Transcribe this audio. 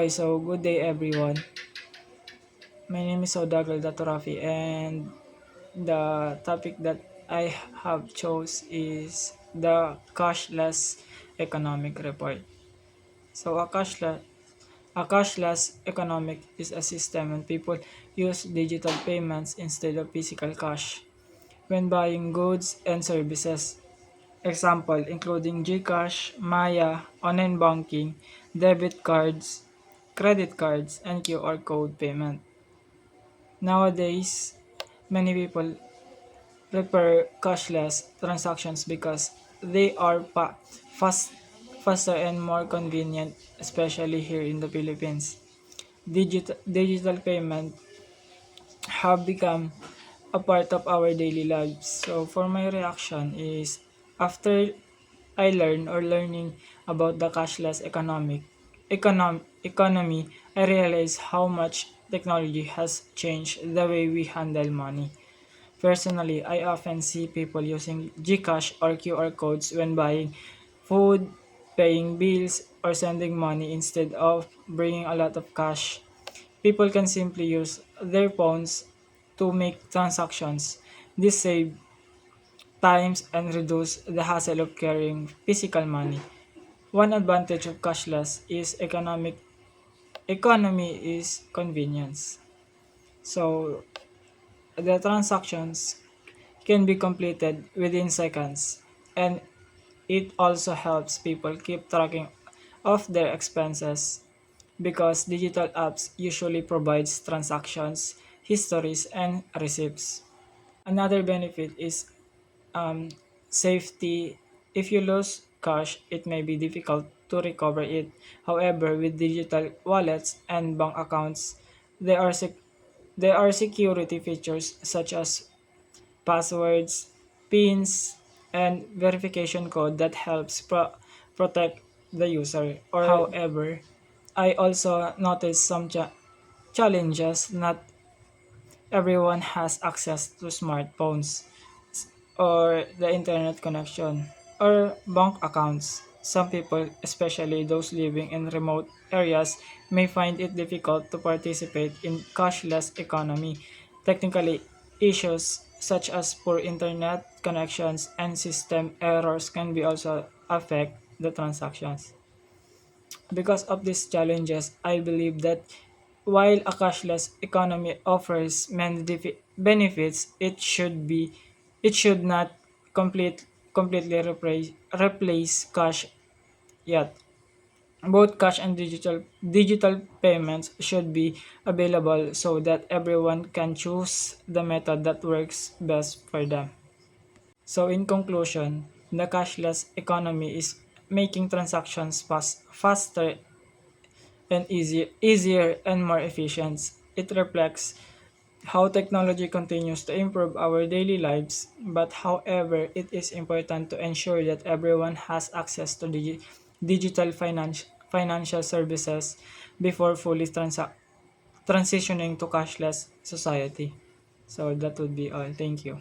Okay, so good day everyone. My name is Odagal Datorafi and the topic that I have chose is the cashless economic report. So a cashless economic is a system when people use digital payments instead of physical cash when buying goods and services. Example including GCash, Maya, online banking, debit cards, credit cards, and QR code payment. Nowadays, many people prefer cashless transactions because they are faster and more convenient, especially here in the Philippines. Digital payment have become a part of our daily lives. So for my reaction is after I learning about the cashless economy, I realize how much technology has changed the way we handle money. Personally, I often see people using GCash or QR codes when buying food, paying bills, or sending money instead of bringing a lot of cash. People can simply use their phones to make transactions. This saves times and reduce the hassle of carrying physical money. One advantage of cashless is economy is convenience. So the transactions can be completed within seconds, and it also helps people keep tracking of their expenses because digital apps usually provides transactions, histories, and receipts. Another benefit is um, safety. If you lose cash, it may be difficult to recover it. However, with digital wallets and bank accounts, there are there are security features such as passwords, pins, and verification code that helps protect the user. Or however, I also noticed some challenges. Not everyone has access to smartphones or the internet connection or bank accounts. Some people, especially those living in remote areas, may find it difficult to participate in cashless economy. Technically, issues such as poor internet connections and system errors can be also affect the transactions. Because of these challenges, I believe that while a cashless economy offers many benefits, it should not completely replace cash yet. Both cash and digital payments should be available so that everyone can choose the method that works best for them. So in conclusion, the cashless economy is making transactions faster and easier and more efficient. It reflects how technology continues to improve our daily lives, but however, it is important to ensure that everyone has access to digital financial services before fully transitioning to cashless society. So that would be all. Thank you.